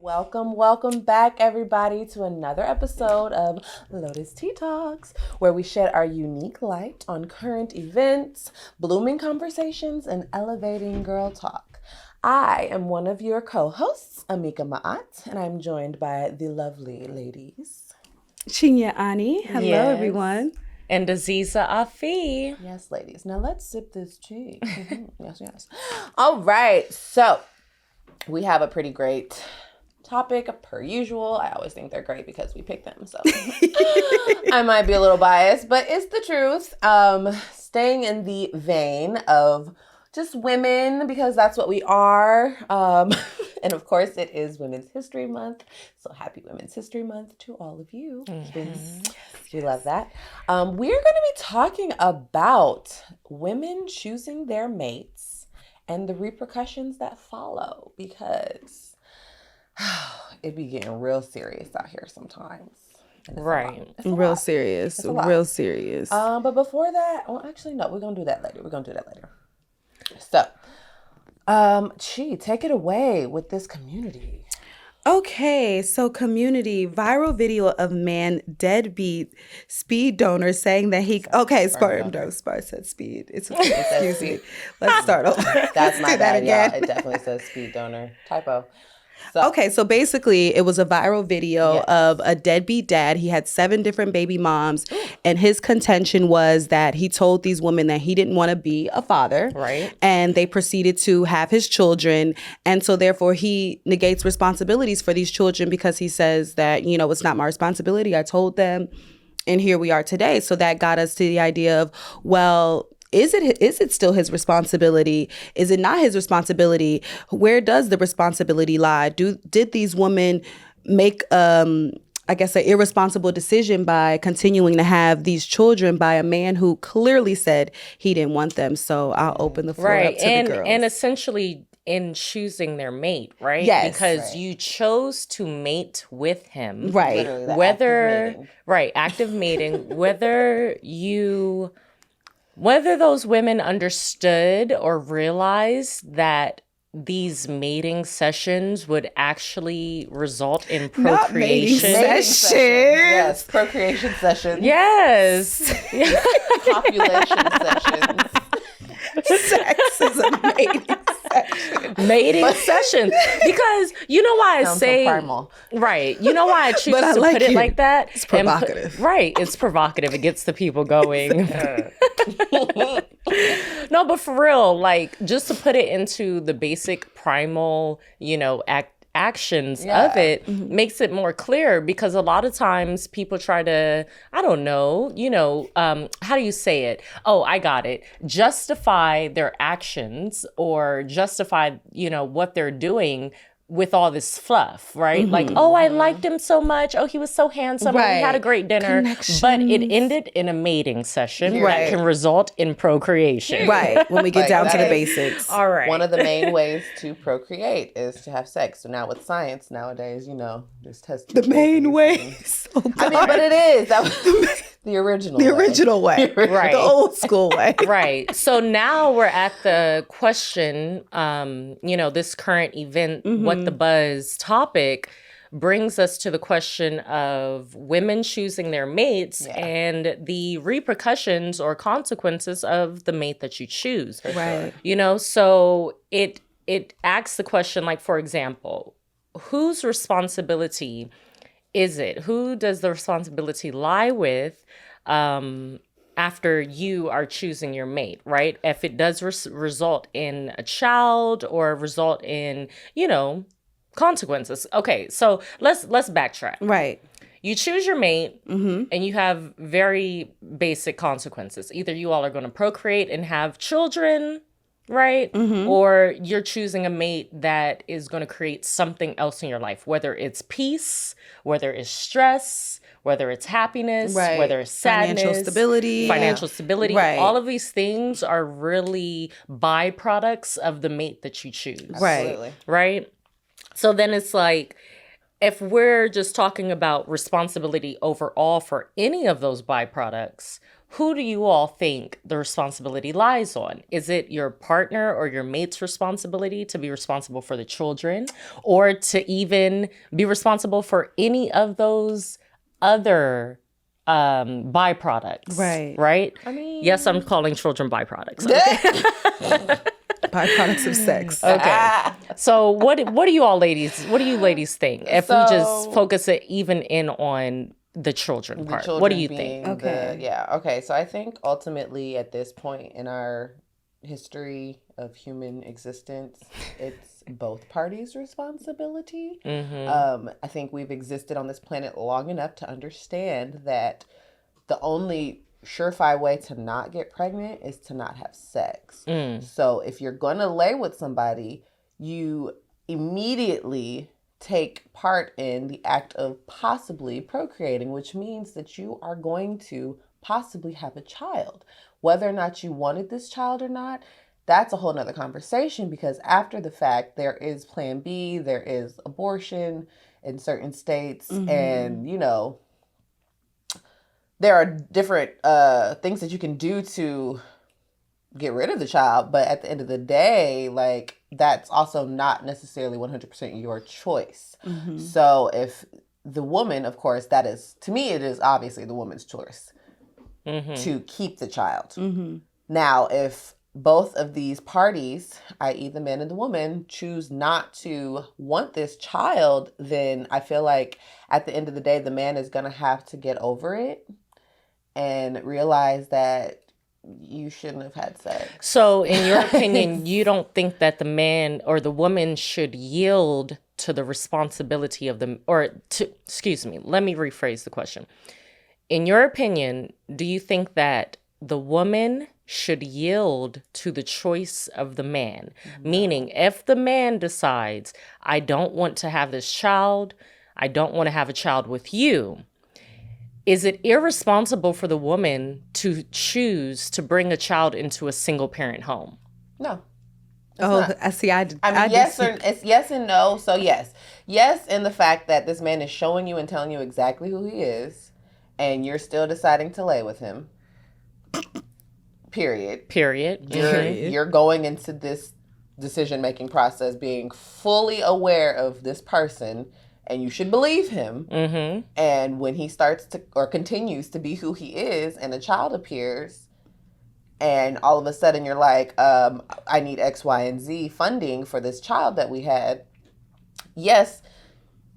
Welcome back, everybody, to another episode of Lotus Tea Talks, where we shed our unique light on current events, blooming conversations, and elevating girl talk. I am one of your co-hosts, Amika Ma'at, and I'm joined by the lovely ladies. Chinya Ani. Hello, everyone. And Aziza Afi. Yes, ladies. Now let's sip this tea. Yes. All right. So we have a pretty great topic per usual. I always think they're great because we pick them. So I might be a little biased, but it's the truth. Staying in the vein of just women, because that's what we are. And of course, it is Women's History Month. So happy Women's History Month to all of you. We love that. We're going to be talking about women choosing their mates and the repercussions that follow, because it be getting real serious out here sometimes. Right. Real serious. But before that, well, actually, no, we're going to do that later. So, Chi, take it away with this community. Okay, so community, viral video of man deadbeat speed donor saying that sperm said speed. It's okay, excuse me. Let's start over. That's my bad, y'all. It definitely says speed donor. Typo. So basically it was a viral video of a deadbeat dad. He had 7 different baby moms, and his contention was that he told these women that he didn't want to be a father. Right. And they proceeded to have his children. And so therefore he negates responsibilities for these children because he says that, it's not my responsibility. I told them, and here we are today. So that got us to the idea of, well, is it still his responsibility? Is it not his responsibility? Where does the responsibility lie? Did these women make, an irresponsible decision by continuing to have these children by a man who clearly said he didn't want them? So I'll open the floor up to the girls. And essentially in choosing their mate, right? Yes. Because you chose to mate with him. Right. Active mating. Whether those women understood or realized that these mating sessions would actually result in procreation. Yes, procreation sessions. Yes. Population sessions. Sex is a mating sessions. Because you know why I say so primal. Right. You know why I choose to put it like that? It's provocative. It's provocative. It gets the people going. No, but for real, like, just to put it into the basic primal, actions of it makes it more clear, because a lot of times people try to, I don't know, how do you say it? Oh, I got it. Justify their actions or justify, what they're doing with all this fluff, right? Like, oh, I liked him so much. Oh, he was so handsome. Right. We had a great dinner. But it ended in a mating session that can result in procreation. Right. When we get down to the basics. All right. One of the main ways to procreate is to have sex. So now with science nowadays, there's test tubes. The main ways. Oh, I mean, but it is. That was the original way. Right. The old school way. Right. So now we're at the question, this current event, what the buzz topic brings us to the question of women choosing their mates and the repercussions or consequences of the mate that you choose. Right. So it asks the question, like, for example, whose responsibility is it? Who does the responsibility lie with after you are choosing your mate, right? If it does result in a child or result in, consequences. Okay, so let's backtrack. Right. You choose your mate and you have very basic consequences. Either you all are going to procreate and have children, right? Or you're choosing a mate that is going to create something else in your life, whether it's peace, whether it's stress, whether it's happiness, whether it's sadness, financial stability. Right. All of these things are really byproducts of the mate that you choose. Absolutely. Right? So then it's like, if we're just talking about responsibility overall for any of those byproducts, who do you all think the responsibility lies on? Is it your partner or your mate's responsibility to be responsible for the children, or to even be responsible for any of those other byproducts? Right? I mean, yes, I'm calling children byproducts. Okay. Byproducts of sex. Okay. So what do you ladies think? If we just focus it even in on the children part. What do you think? Okay. So I think ultimately at this point in our history of human existence, it's both parties' responsibility. I think we've existed on this planet long enough to understand that the only surefire way to not get pregnant is to not have sex. So if you're going to lay with somebody, you immediately take part in the act of possibly procreating, which means that you are going to possibly have a child. Whether or not you wanted this child or not, that's a whole nother conversation, because after the fact, there is plan B, there is abortion in certain states, and, you know, there are different things that you can do to get rid of the child. But at the end of the day, like, that's also not necessarily 100% your choice. So if the woman, of course, that is, to me, it is obviously the woman's choice to keep the child. Now, if both of these parties, i.e. the man and the woman, choose not to want this child, then I feel like at the end of the day, the man is going to have to get over it and realize that you shouldn't have had sex. So in your opinion, you don't think that the man or the woman should yield to the responsibility of the, or to, excuse me, let me rephrase the question. In your opinion, do you think that the woman should yield to the choice of the man? Meaning, if the man decides, I don't want to have this child, I don't want to have a child with you, is it irresponsible for the woman to choose to bring a child into a single parent home? No. I see. I mean, it's yes and no. So yes, in the fact that this man is showing you and telling you exactly who he is, and you're still deciding to lay with him. Period. You're going into this decision-making process being fully aware of this person, and you should believe him. And when he starts to, or continues to be who he is, and a child appears, and all of a sudden you're like, I need X, Y, and Z funding for this child that we had. Yes,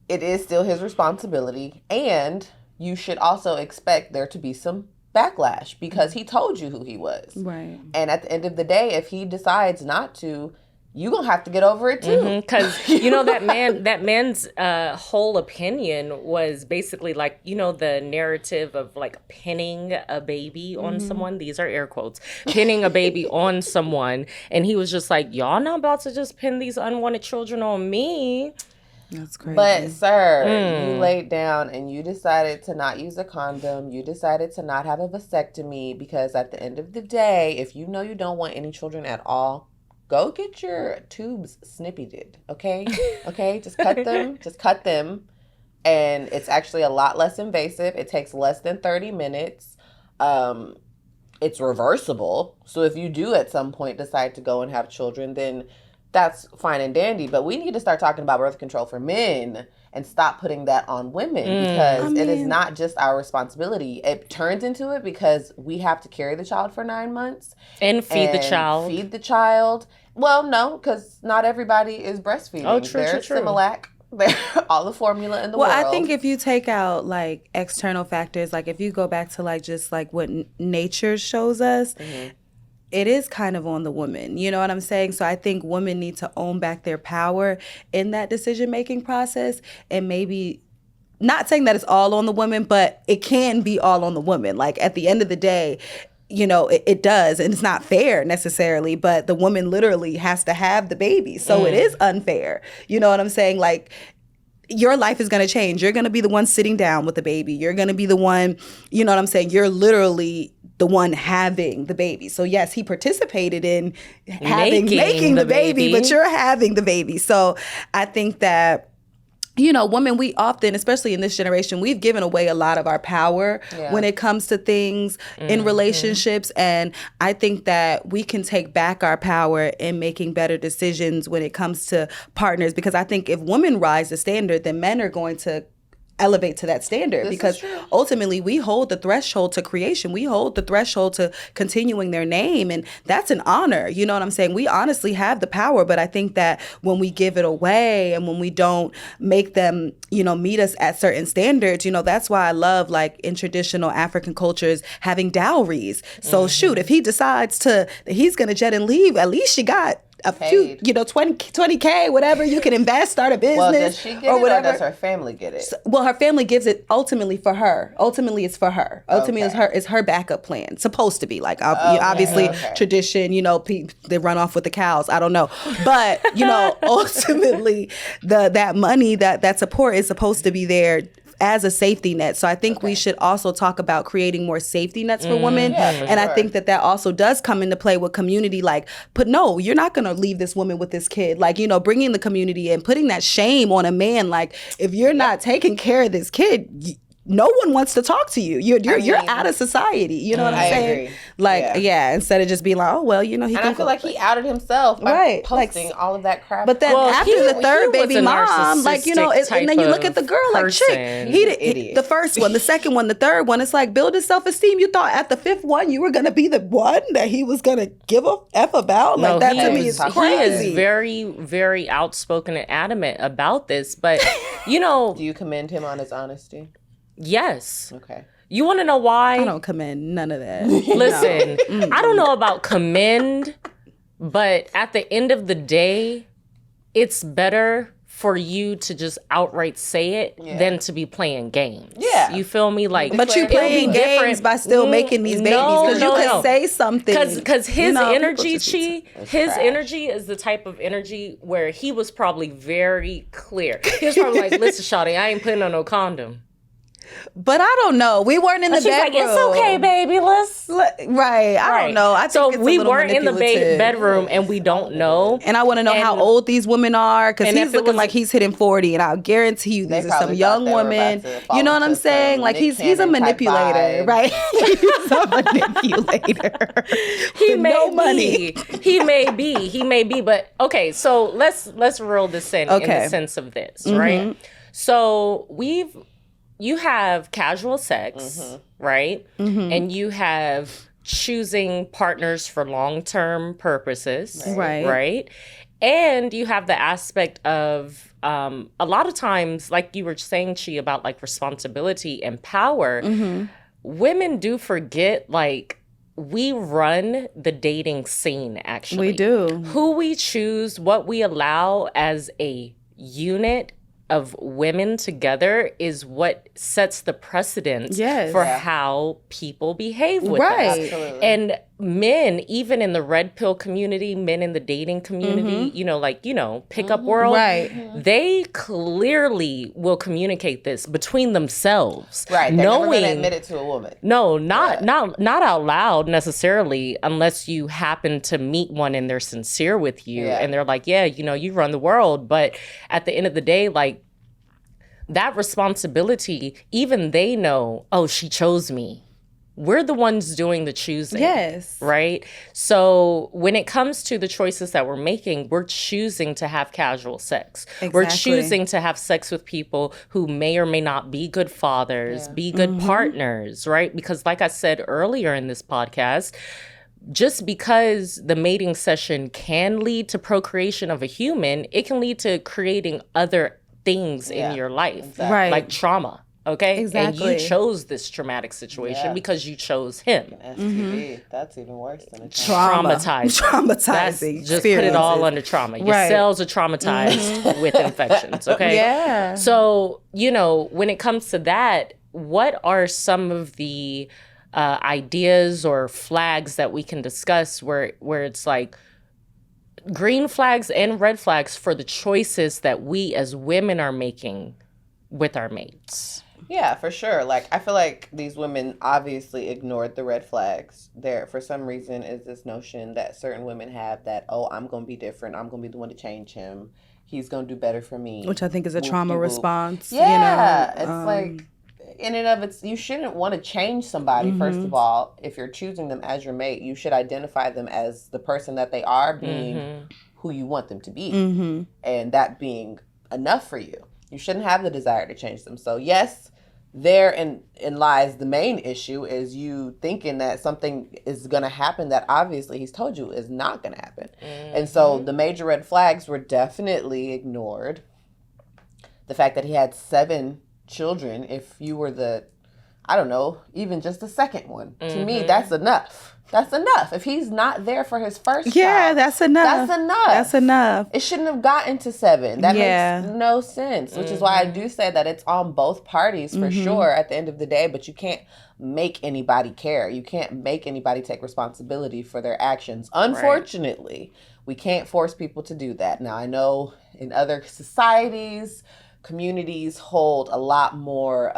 it is still his responsibility, and you should also expect there to be some backlash, because he told you who he was. Right. And at the end of the day, if he decides not to, you're going to have to get over it too. Because, you know, that man's whole opinion was basically like, you know, the narrative of like pinning a baby on someone. These are air quotes. Pinning a baby on someone. And he was just like, y'all not about to just pin these unwanted children on me. That's crazy. But, sir, you laid down and you decided to not use a condom. You decided to not have a vasectomy, because at the end of the day, if you know you don't want any children at all, go get your tubes snipped, okay? Okay, just cut them. And it's actually a lot less invasive. It takes less than 30 minutes. It's reversible. So if you do at some point decide to go and have children, then that's fine and dandy. But we need to start talking about birth control for men and stop putting that on women, because it is not just our responsibility. It turns into it because we have to carry the child for 9 months. And feed the child. Well, no, because not everybody is breastfeeding. Oh, true. Similac. They're all the formula in the world. Well, I think if you take out like external factors, like if you go back to like just like what nature shows us, it is kind of on the woman. You know what I'm saying? So I think women need to own back their power in that decision-making process, and maybe not saying that it's all on the woman, but it can be all on the woman. Like at the end of the day, you know, it does, and it's not fair necessarily, but the woman literally has to have the baby. So it is unfair. You know what I'm saying? Like, your life is going to change. You're going to be the one sitting down with the baby. You're going to be the one, you know what I'm saying? You're literally the one having the baby. So yes, he participated in making the baby, but you're having the baby. So I think that you know, women, we often, especially in this generation, we've given away a lot of our power when it comes to things in relationships. And I think that we can take back our power in making better decisions when it comes to partners. Because I think if women rise the standard, then men are going to elevate to that standard, because ultimately we hold the threshold to creation. We hold the threshold to continuing their name, and that's an honor. You know what I'm saying? We honestly have the power, but I think that when we give it away and when we don't make them, you know, meet us at certain standards, you know, that's why I love, like, in traditional African cultures having dowries. So shoot, if he decides that he's gonna jet and leave, at least she got a few, you know, 20K, whatever, you can invest, start a business. Well, does she get or whatever. Or does her family get it? Well, her family gives it ultimately for her. Ultimately, it's for her. Ultimately, it's her backup plan. Supposed to be, like, obviously tradition. You know, they run off with the cows. I don't know, but you know, ultimately, that money, that support is supposed to be there as a safety net. So I think we should also talk about creating more safety nets for women. And I think that also does come into play with community. Like, no, you're not going to leave this woman with this kid. Like, you know, bringing the community and putting that shame on a man. Like, if you're not taking care of this kid, no one wants to talk to you. You're out of society. You know what I'm saying? Agree. Like, instead of just being like, oh, well, you know, he. And I feel like he outed himself by posting all of that crap. But then after the third baby mom, like, you know, and then you look at the girl, like, chick, he the first one, the second one, the third one, it's like, build his self-esteem. You thought at the fifth one you were going to be the one that he was going to give a F about? Like, that to me is crazy. He is very, very outspoken and adamant about this. But, you know. Do you commend him on his honesty? Yes. Okay. You want to know why? I don't commend none of that. Listen, I don't know about commend, but at the end of the day, it's better for you to just outright say it than to be playing games. Yeah. You feel me? Like, but you playing games by still making these babies, because you could say something. Because his energy, his energy is the type of energy where he was probably very clear. He was probably like, listen, shawty, I ain't putting on no condom. But I don't know. We weren't in the bedroom. Like, it's okay, baby. Right. I don't know. I think we weren't in the bedroom, and we don't know. And I want to know how old these women are, because he's looking like he's hitting 40, and I'll guarantee you these are some young women. You know what I'm saying? Like, he's a manipulator, right? He's a manipulator. He may be. He may be. But okay, so let's reel this in the sense of this, right? So you have casual sex, right? And you have choosing partners for long-term purposes, right? And you have the aspect of a lot of times, like you were saying, Chi, about like responsibility and power. Women do forget, like, we run the dating scene, actually. We do. Who we choose, what we allow as a unit of women together is what sets the precedent for how people behave with us. Absolutely. And men, even in the red pill community, men in the dating community, you know, like, you know, pickup world, they clearly will communicate this between themselves. Right. They're never going to admit it to a woman. No, not out loud necessarily, unless you happen to meet one and they're sincere with you and they're like, yeah, you know, you run the world. But at the end of the day, like, that responsibility, even they know, oh, she chose me. We're the ones doing the choosing. Yes. Right? So when it comes to the choices that we're making, we're choosing to have casual sex. Exactly. We're choosing to have sex with people who may or may not be good fathers, be good partners, right? Because like I said earlier in this podcast, just because the mating session can lead to procreation of a human, it can lead to creating other things in your life, like trauma. Okay, exactly. And you chose this traumatic situation because you chose him. STD, that's even worse than a traumatizing. Just put it all under trauma. Your cells are traumatized with infections. Okay, yeah. So you know, when it comes to that, what are some of the ideas or flags that we can discuss where it's like green flags and red flags for the choices that we as women are making with our mates? Yeah, for sure. Like, I feel like these women obviously ignored the red flags. There, for some reason, is this notion that certain women have that, oh, I'm going to be different. I'm going to be the one to change him. he's going to do better for me. Which I think is a trauma response. Yeah. You know? It's like, in and of it's, you shouldn't want to change somebody, first of all. If you're choosing them as your mate, you should identify them as the person that they are, being who you want them to be. And that being enough for you. You shouldn't have the desire to change them. So yes, therein lies the main issue, is you thinking that something is going to happen that obviously he's told you is not going to happen. And so the major red flags were definitely ignored. The fact that he had 7 children, if you were the, I don't know, even just the second one, to me, that's enough. That's enough. If he's not there for his first child, that's enough. That's enough. That's enough. It shouldn't have gotten to 7. That makes no sense, which is why I do say that it's on both parties for sure at the end of the day, but you can't make anybody care. You can't make anybody take responsibility for their actions. Unfortunately, we can't force people to do that. Now, I know in other societies, communities hold a lot more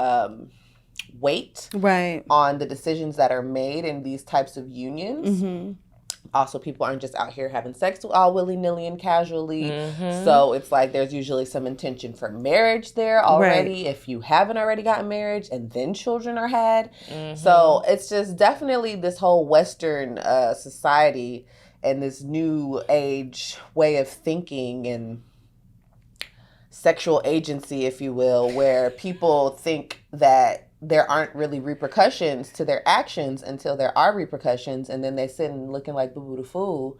weight on the decisions that are made in these types of unions. Also, people aren't just out here having sex all willy-nilly and casually. So it's like there's usually some intention for marriage there already, if you haven't already gotten married, and then children are had. So it's just definitely this whole Western society and this new age way of thinking and sexual agency, if you will, where people think that there aren't really repercussions to their actions until there are repercussions, and then they sit and looking like boo-boo the fool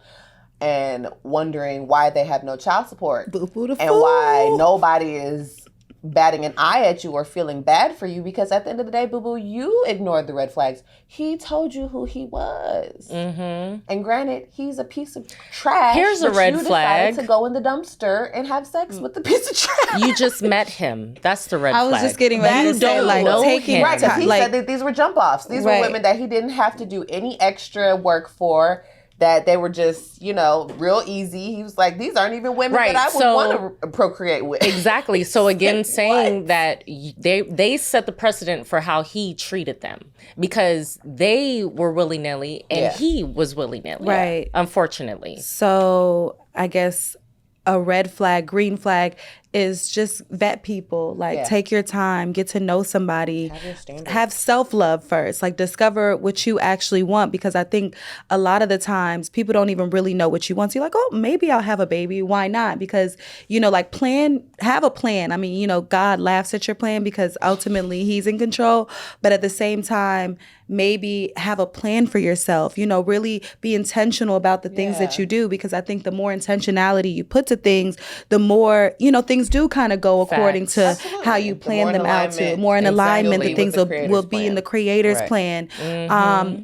and wondering why they have no child support and why nobody is batting an eye at you or feeling bad for you, because at the end of the day, boo-boo, you ignored the red flags. He told you who he was. And granted, he's a piece of trash. Here's a red flag. To go in the dumpster and have sex with the piece of trash. You just met him. That's the red flag. I was just getting ready to say, like, taking right, because he said that these were jump offs. These were women that he didn't have to do any extra work for, that they were just, you know, real easy. He was like, these aren't even women that I would want to procreate with. Exactly. So again, saying that they set the precedent for how he treated them, because they were willy-nilly and he was willy-nilly. Right. Unfortunately. So I guess a red flag, green flag is just vet people. Like, take your time, get to know somebody, have self-love first, like discover what you actually want, because I think a lot of the times people don't even really know what you want. So you're like, oh, maybe I'll have a baby. Why not? Because, you know, like, have a plan. I mean, you know, God laughs at your plan because ultimately he's in control. But at the same time, maybe have a plan for yourself, you know, really be intentional about the things that you do, because I think the more intentionality you put to things, the more, you know, things do kind of go according to how you plan them out to. More in alignment, the things will be in the Creator's plan.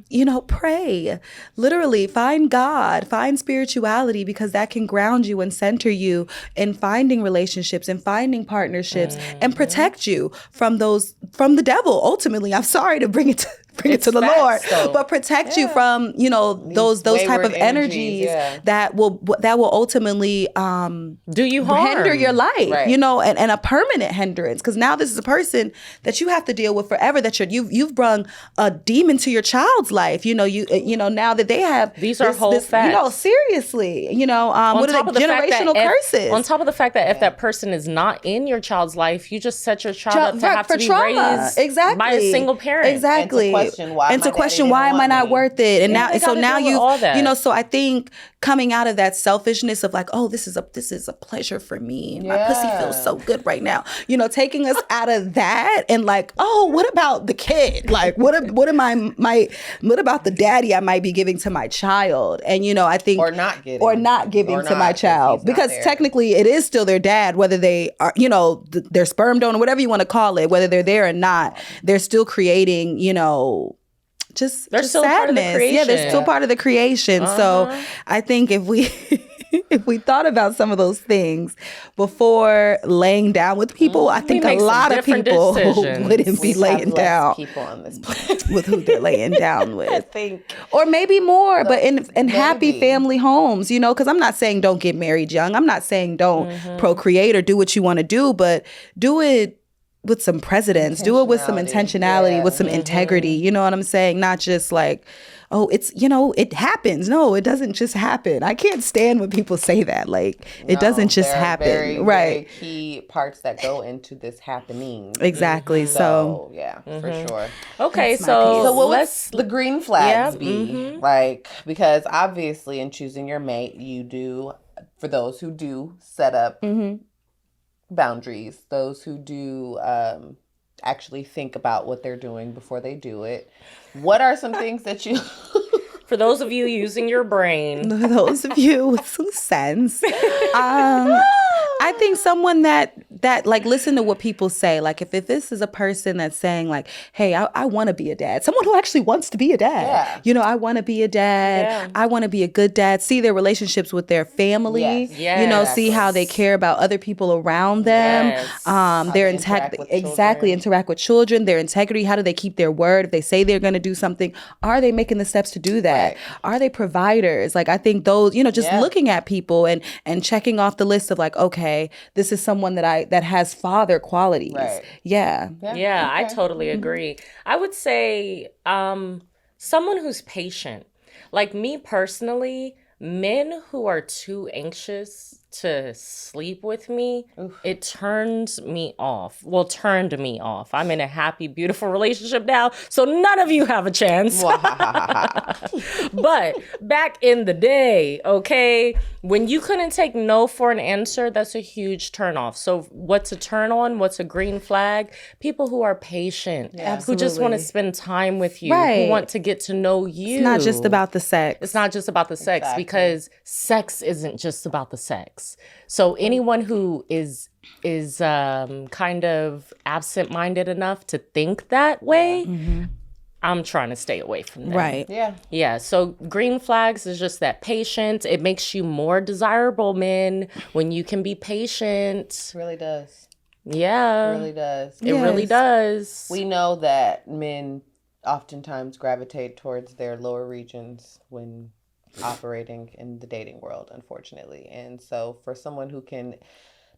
You know, pray. Literally, find God, find spirituality, because that can ground you and center you in finding relationships and finding partnerships and protect you from the devil. Ultimately, I'm sorry to bring it to the Lord, but protect you from, you know, those type of energies that will ultimately do you harm, hinder your life, you know, and a permanent hindrance. Because now this is a person that you have to deal with forever. That you've brung a demon to your child's life. You know now that they have these are whole facts. You know, seriously, you know, what are the generational curses? On top of the fact that if that person is not in your child's life, you just set your child up to have to be raised by a single parent. Exactly. And to question why am I not worth it? And now, so now you know, so I think coming out of that selfishness of like, oh, this is a pleasure for me. And my pussy feels so good right now. You know, taking us out of that and like, oh, what about the kid? Like, what about the daddy I might be giving to my child? And, you know, I think or not giving to my child, because technically it is still their dad, whether they are, you know, their sperm donor, whatever you want to call it, whether they're there or not, they're still creating, you know, they're still sadness. Part of the creation. Yeah, they're still part of the creation. So I think if we thought about some of those things before laying down with people, I think a lot of people wouldn't be laying down people on this planet with who they're laying down with. I think, or maybe more, but in happy family homes, you know, because I'm not saying don't get married young. I'm not saying don't procreate or do what you want to do, but do it with some precedence, do it with some intentionality, Yeah. with some integrity. You know what I'm saying? Not just like, oh, it's, it happens. No, it doesn't just happen. I can't stand when people say that. Like, it doesn't just there are happen. very, Right. very key parts that go into this happening. Exactly. So yeah, for sure. Okay, That's my so piece. So what let's would the green flags Yeah, be? Like, because obviously in choosing your mate, you do, for those who do set up boundaries, those who do actually think about what they're doing before they do it. What are some things that you... for those of you using your brain. those of you with some sense, I think someone that like listen to what people say. Like if this is a person that's saying like, hey, I want to be a dad. Someone who actually wants to be a dad. Yeah. I want to be a dad. Yeah. I want to be a good dad. See their relationships with their family. Yes. See how they care about other people around them. Yes. Their they interact with exactly children. interact with children. Their integrity. How do they keep their word? If they say they're going to do something, are they making the steps to do that? Right. Are they providers? Like I think those, just Yeah. looking at people and checking off the list of like, okay, this is someone that has father qualities. Right. Yeah. Yeah, I okay. totally agree. I would say someone who's patient. Like me personally, men who are too anxious to sleep with me, it turns me off. Well, turned me off. I'm in a happy, beautiful relationship now, so none of you have a chance. But back in the day, okay, when you couldn't take no for an answer, that's a huge turnoff. So what's a turn on? What's a green flag? People who are patient, who just want to Absolutely. spend time with you, Right. who want to get to know you. It's not just about the sex. It's not just about the sex Exactly. because sex isn't just about the sex. So anyone who is kind of absent-minded enough to think that way, I'm trying to stay away from them. Right. Yeah. Yeah. So green flags is just that patience. It makes you more desirable, men, when you can be patient. It really does. Yeah. It really does. It really Yes. does. We know that men oftentimes gravitate towards their lower regions when operating in the dating world, unfortunately. And so for someone who can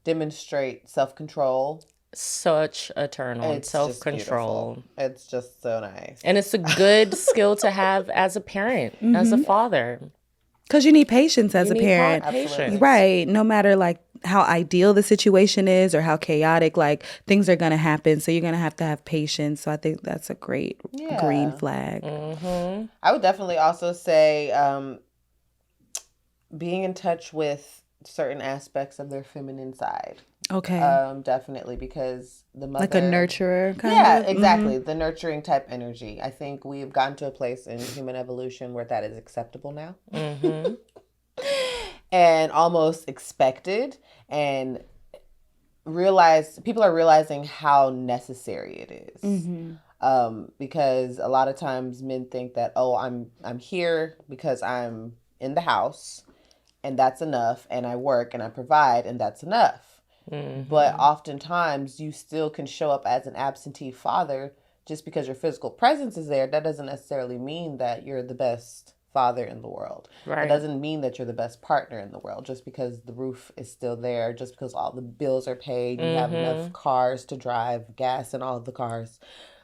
demonstrate self-control, Such a turn on. it's just Self-control. beautiful. It's just so nice. And it's a good skill to have as a parent, as a father. Because you need patience as You a need parent. patience. Right. No matter like how ideal the situation is or how chaotic, like things are going to happen. So you're going to have patience. So I think that's a great green flag. I would definitely also say being in touch with certain aspects of their feminine side. Okay. Definitely, because the mother... Like a nurturer kind Yeah, of? exactly. The nurturing type energy. I think we've gotten to a place in human evolution where that is acceptable now. And almost expected. And people are realizing how necessary it is. Because a lot of times men think that, oh, I'm here because I'm in the house and that's enough, and I work and I provide and that's enough. But oftentimes you still can show up as an absentee father just because your physical presence is there. That doesn't necessarily mean that you're the best father in the world. Right. It doesn't mean that you're the best partner in the world just because the roof is still there, just because all the bills are paid, you have enough cars to drive, gas in all the cars,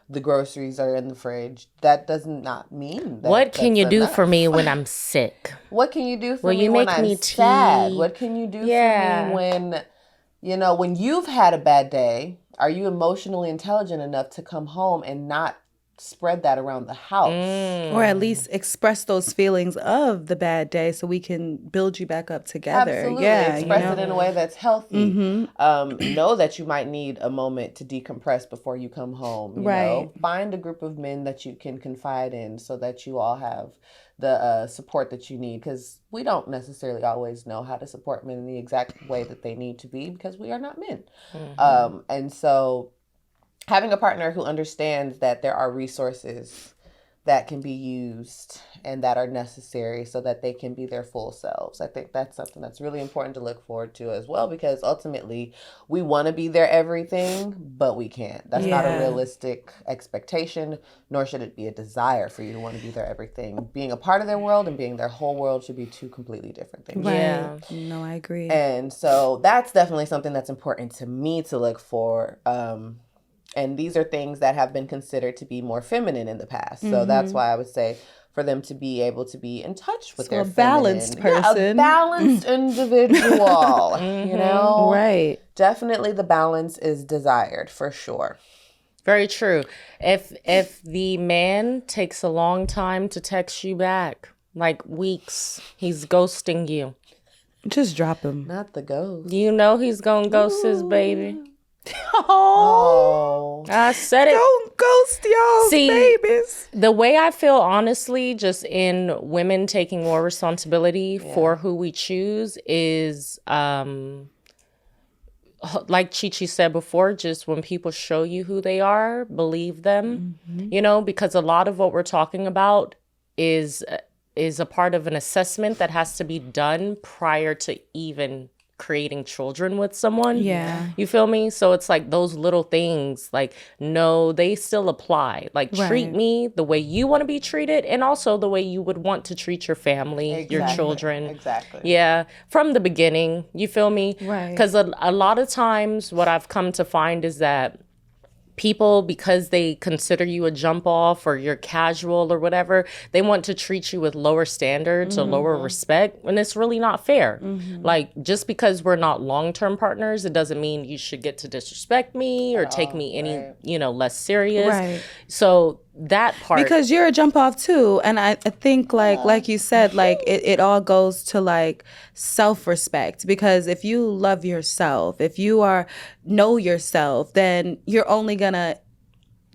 the groceries are in the fridge. That does not mean that What can you that's do enough. for me when I'm sick? What can you do for Will me you when make I'm me sad? tea? What can you do Yeah. for me when you've had a bad day? Are you emotionally intelligent enough to come home and not spread that around the house? Or at least express those feelings of the bad day so we can build you back up together. Absolutely. Yeah. Express it in a way that's healthy. Know that you might need a moment to decompress before you come home. You know? Find a group of men that you can confide in so that you all have the support that you need, because we don't necessarily always know how to support men in the exact way that they need to be because we are not men. And so having a partner who understands that there are resources that can be used and that are necessary so that they can be their full selves. I think that's something that's really important to look forward to as well, because ultimately we want to be their everything, but we can't. That's not a realistic expectation, nor should it be a desire for you to want to be their everything. Being a part of their world and being their whole world should be two completely different things. Right. Yeah. No, I agree. And so that's definitely something that's important to me to look for. And these are things that have been considered to be more feminine in the past. So that's why I would say for them to be able to be in touch with their balanced person. a balanced individual, you know? Right. Definitely the balance is desired for sure. Very true. If the man takes a long time to text you back, like weeks, he's ghosting you. Just drop him. Not the ghost. You know he's gonna ghost his baby. Oh. I said it. Don't ghost y'all babies. The way I feel, honestly, just in women taking more responsibility for who we choose is, like Chi-Chi said before, just when people show you who they are, believe them, you know, because a lot of what we're talking about is a part of an assessment that has to be done prior to even creating children with someone. Yeah. You feel me? So it's like those little things, like, no, they still apply. Like, treat me the way you want to be treated, and also the way you would want to treat your family, your children. Exactly. Yeah. From the beginning. You feel me? Right. Because a lot of times what I've come to find is that people, because they consider you a jump off or you're casual or whatever, they want to treat you with lower standards or lower respect, and it's really not fair. Like, just because we're not long-term partners, it doesn't mean you should get to disrespect me or take me any, you know, less serious. Right. So that part, Because you're a jump off too. And I think like you said, like it all goes to like self-respect. Because if you love yourself, if you know yourself, then you're only gonna,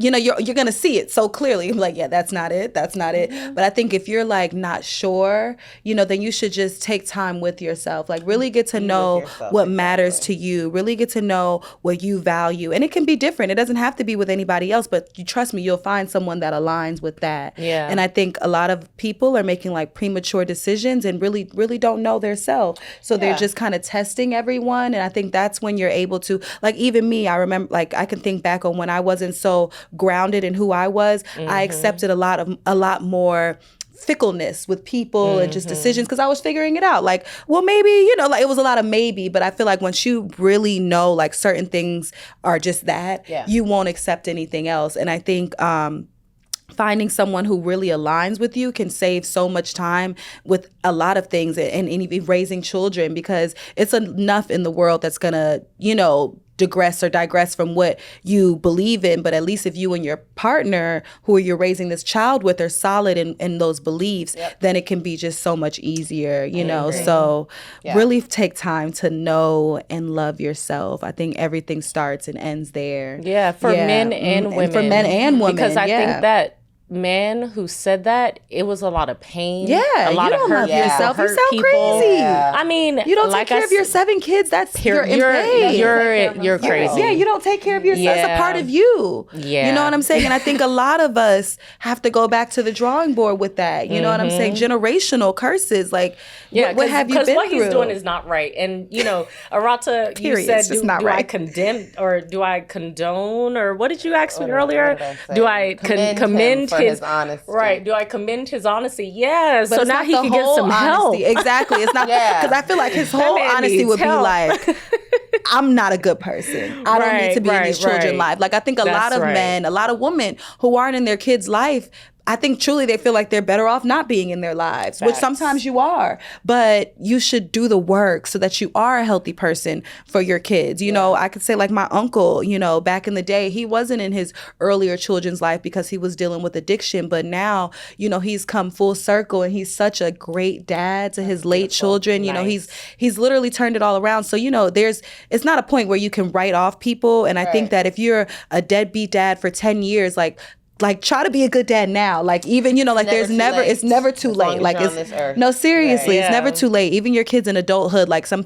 you know, you're gonna see it so clearly. Like, yeah, that's not it. But I think if you're like not sure, you know, then you should just take time with yourself. Like, really get to know what matters to you. Really get to know what you value. And it can be different. It doesn't have to be with anybody else, but you trust me, you'll find someone that aligns with that. Yeah. And I think a lot of people are making like premature decisions and really, really don't know their self. So they're just kind of testing everyone. And I think that's when you're able to, like, even me, I remember, like, I can think back on when I wasn't so grounded in who I was. I accepted a lot more fickleness with people and just decisions because I was figuring it out. Like, well, maybe, you know, like, it was a lot of maybe, but I feel like once you really know, like, certain things are just that, you won't accept anything else. And I think finding someone who really aligns with you can save so much time with a lot of things, and even raising children, because it's enough in the world that's gonna, you know, digress from what you believe in. But at least if you and your partner who you're raising this child with are solid in those beliefs, then it can be just so much easier, you know. So really take time to know and love yourself. I think everything starts and ends there. Yeah, for men and women. And for men and women. Because I think that man who said that, it was a lot of pain. Yeah, a lot you don't of hurt. love yourself. You hurt sound people. crazy. I mean, you don't like take care of your 7 kids. That's you're crazy. Yeah, you don't take care of yourself. It's a part of you. Yeah, you know what I'm saying. And I think a lot of us have to go back to the drawing board with that. You know what I'm saying? Generational curses. Like, what have you been through? Because what he's doing is not right. And you know, Arata, you said, do I condemn or do I condone, or what did you ask me earlier? Do I commend his honesty? Right. Do I commend his honesty? Yes. But so now he can get some honesty. help. Exactly. It's not because I feel like his whole honesty would be like, I'm not a good person. I don't need to be in these children's life. Like, I think a lot of men, a lot of women who aren't in their kids' life, I think truly they feel like they're better off not being in their lives, which sometimes you are. But you should do the work so that you are a healthy person for your kids. You know, I could say like my uncle, you know, back in the day, he wasn't in his earlier children's life because he was dealing with addiction. But now, you know, he's come full circle and he's such a great dad to his late children. You know, he's literally turned it all around. So, you know, it's not a point where you can write off people. And I think that if you're a deadbeat dad for 10 years, like try to be a good dad now. Like, even, you know, like it's never too late. Like, no, seriously, it's never too late. Even your kids in adulthood, like some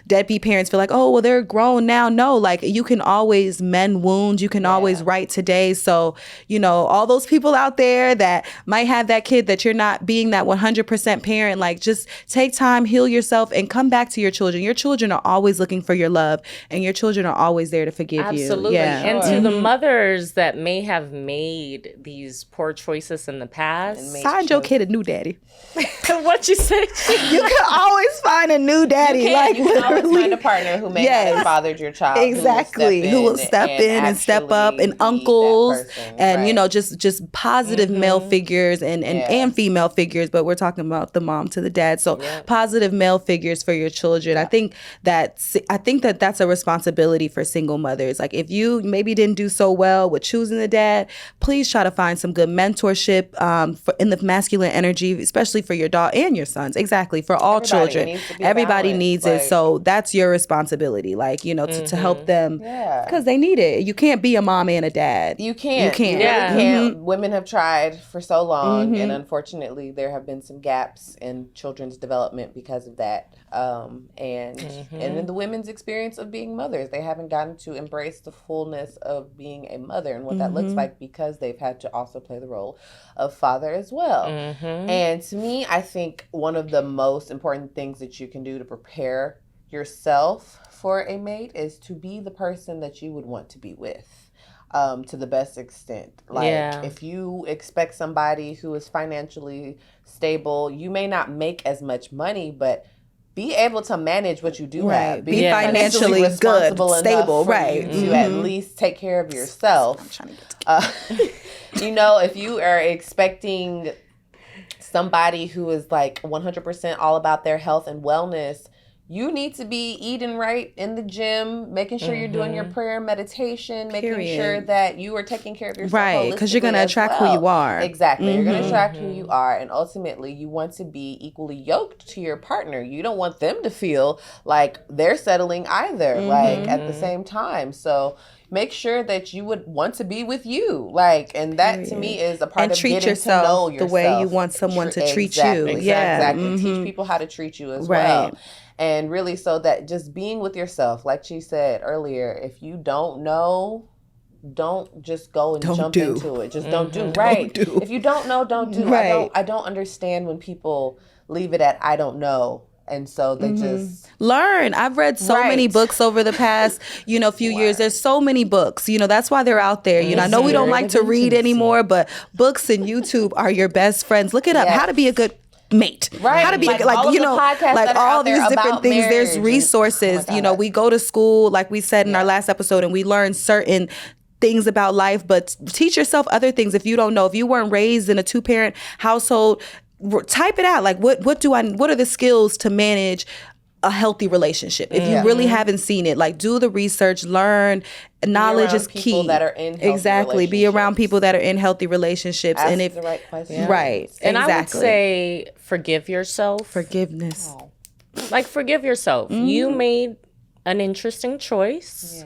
deadbeat parents feel like, oh, well, they're grown now. No, like, you can always mend wounds. You can always right today. So, you know, all those people out there that might have that kid that you're not being that 100% parent, like, just take time, heal yourself, and come back to your children. Your children are always looking for your love, and your children are always there to forgive you. Absolutely. And to the mothers that may have made these poor choices in the past. Find your kid a new daddy. What you say? You can always find a new daddy. You can always find a partner who may not have fathered your child. Exactly. Who will step in and step up, and uncles, and you know, just positive male figures and female figures. But we're talking about the mom to the dad. So positive male figures for your children. I think that's a responsibility for single mothers. Like if you maybe didn't do so well with choosing the dad, please try to find some good mentorship in the masculine energy, especially for your daughter and your sons. Exactly. For all children. Everybody needs it. So that's your responsibility. Like, you know, to help them because they need it. You can't be a mom and a dad. You can't. You can't. Yeah. Really can't. Women have tried for so long, and unfortunately there have been some gaps in children's development because of that. And in the women's experience of being mothers, they haven't gotten to embrace the fullness of being a mother and what that looks like, because they've had to also play the role of father as well. And to me, I think one of the most important things that you can do to prepare yourself for a mate is to be the person that you would want to be with. To the best extent. Like if you expect somebody who is financially stable, you may not make as much money, but be able to manage what you do have. Be financially good, stable, you to at least take care of yourself. You know, if you are expecting somebody who is like 100% all about their health and wellness, you need to be eating right in the gym, making sure you're doing your prayer, meditation, making sure that you are taking care of yourself. Right, because you're going to attract who you are. Exactly. You're going to attract who you are. And ultimately, you want to be equally yoked to your partner. You don't want them to feel like they're settling either, like at the same time. So make sure that you would want to be with you. Like, and that to me is a part of getting to know yourself. The way you want someone to treat you. Exactly. Teach people how to treat you as well. And really, so that just being with yourself, like she said earlier, if you don't know, don't just go and jump into it. Just don't do. Right. Don't do. If you don't know, don't do. Right. I don't understand when people leave it at I don't know. And so they just learn. I've read so many books over the past, few years. There's so many books. That's why they're out there. I know we don't like to read anymore, but books and YouTube are your best friends. Look it up. How to be a good mate, how to be all these different things. There's resources. We go to school, like we said in our last episode, and we learn certain things about life, but teach yourself other things. If you don't know, if you weren't raised in a 2-parent household, type it out. Like what are the skills to manage a healthy relationship? If you really haven't seen it, like do the research, learn. Knowledge is key. People that are in healthy be around people that are in healthy relationships. Ask and if the right question. Right. And I would say forgive yourself. Forgiveness. Like forgive yourself. You made an interesting choice.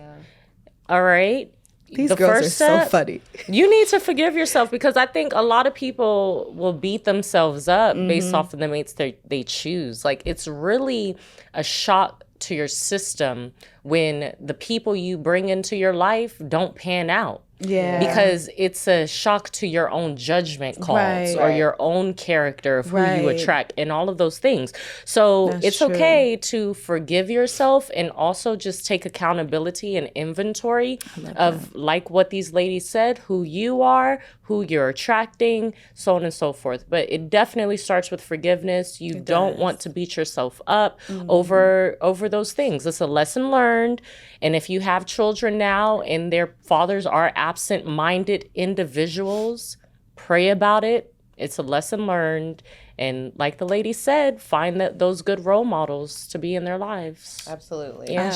All right. These girls are so funny. You need to forgive yourself, because I think a lot of people will beat themselves up based off of the mates they choose. Like, it's really a shock to your system when the people you bring into your life don't pan out. Yeah. Because it's a shock to your own judgment calls or your own character of who you attract and all of those things. So it's okay to forgive yourself and also just take accountability and inventory of, like what these ladies said, who you are, who you're attracting, so on and so forth. But it definitely starts with forgiveness. You don't want to beat yourself up over those things. It's a lesson learned. And if you have children now and their fathers are absent-minded individuals, pray about it. It's a lesson learned. And like the lady said, find those good role models to be in their lives. Absolutely. Yeah.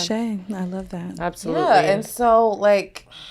I love that. Absolutely. Yeah, and so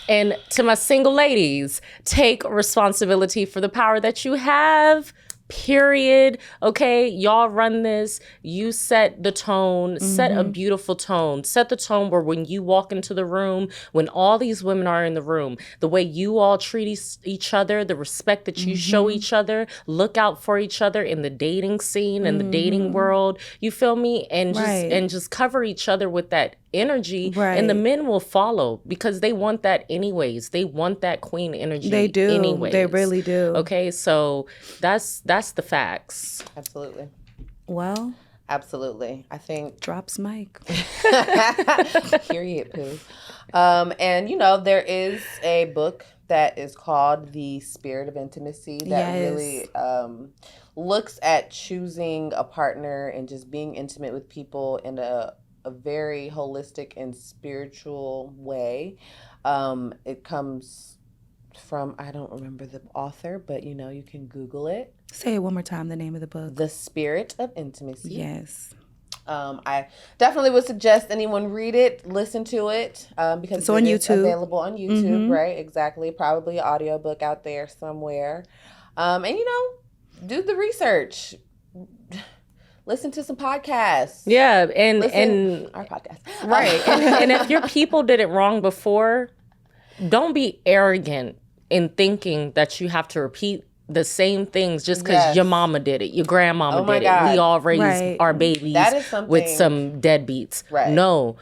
and to my single ladies, take responsibility for the power that you have. Period. Okay, y'all run this. You set the tone, set a beautiful tone, set the tone where when you walk into the room, when all these women are in the room, the way you all treat each other, the respect that you show each other, look out for each other in the dating scene and the dating world, you feel me? And just cover each other with that energy, and the men will follow, because they want that anyways. They want that queen energy. They do. Anyways. They really do. Okay, so that's the facts. Absolutely. Well, absolutely. I think drops mic. Period, poo. And there is a book that is called The Spirit of Intimacy that really looks at choosing a partner and just being intimate with people in a very holistic and spiritual way. It comes from, I don't remember the author, but you can Google it. Say it one more time, the name of the book. The Spirit of Intimacy. Yes. I definitely would suggest anyone read it, listen to it, because it's on YouTube. Available on YouTube, right? Exactly. Probably an audiobook out there somewhere. And do the research. Listen to some podcasts. Yeah, and our podcast. Right. and if your people did it wrong before, don't be arrogant in thinking that you have to repeat the same things just because your mama did it, your grandmama did it. We all raised our babies with some deadbeats. Right. No,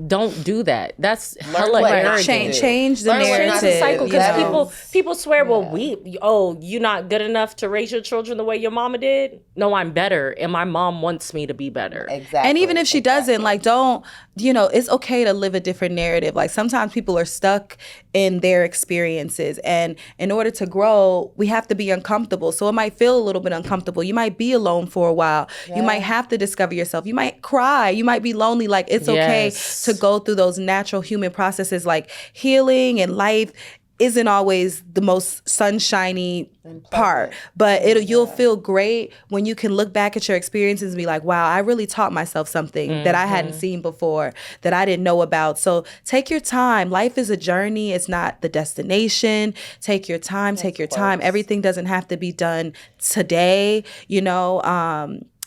don't do that. That's hella arrogant. Change the narrative. Change the cycle, because people swear, you're not good enough to raise your children the way your mama did. No, I'm better, and my mom wants me to be better. Exactly. And even if she doesn't, don't, it's okay to live a different narrative. Like, sometimes people are stuck in their experiences, and in order to grow, we have to be uncomfortable. So it might feel a little bit uncomfortable. You might be alone for a while. You might have to discover yourself. You might cry. You might be lonely. Like, it's okay to go through those natural human processes. Like, healing and life isn't always the most sunshiny part, but you'll feel great when you can look back at your experiences and be like, wow, I really taught myself something that I hadn't seen before, that I didn't know about. So take your time. Life is a journey. It's not the destination. Take your time. Take your time. Everything doesn't have to be done today,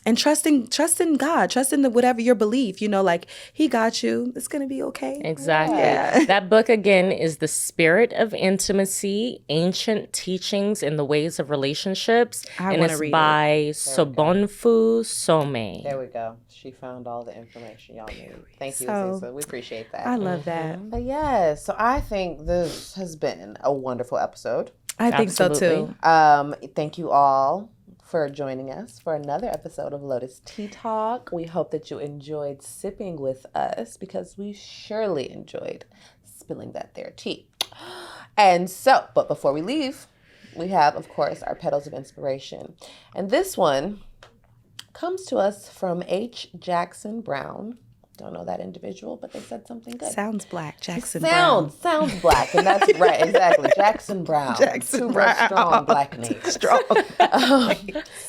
and trusting God, trusting whatever your belief, he got you. It's going to be okay. Exactly. Yeah. That book, again, is The Spirit of Intimacy, Ancient Teachings in the Ways of Relationships. And it's by Sobonfu Some. There we go. She found all the information y'all need. Thank you, Aziza. We appreciate that. I love that. But yes, so I think this has been a wonderful episode. I think so too. Thank you all for joining us for another episode of Lotus Tea Talk. We hope that you enjoyed sipping with us, because we surely enjoyed spilling that there tea. And so, but before we leave, we have, of course, our Petals of Inspiration. And this one comes to us from H. Jackson Brown. Don't know that individual, but they said something good. Sounds black, Jackson Brown. Sounds black, and that's right, exactly. Jackson Brown. Two strong black names. Strong.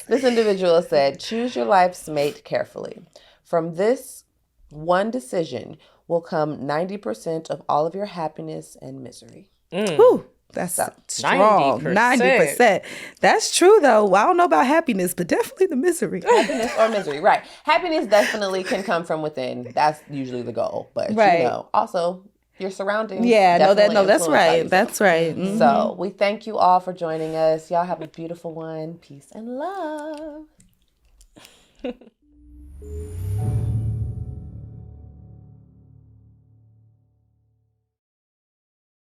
This individual said, choose your life's mate carefully. From this one decision will come 90% of all of your happiness and misery. Whew. That's strong. 90%. That's true, though. I don't know about happiness, but definitely the misery. Happiness or misery, right. Happiness definitely can come from within. That's usually the goal. But, also your surroundings. Yeah, that's right. That's right. Mm-hmm. So we thank you all for joining us. Y'all have a beautiful one. Peace and love.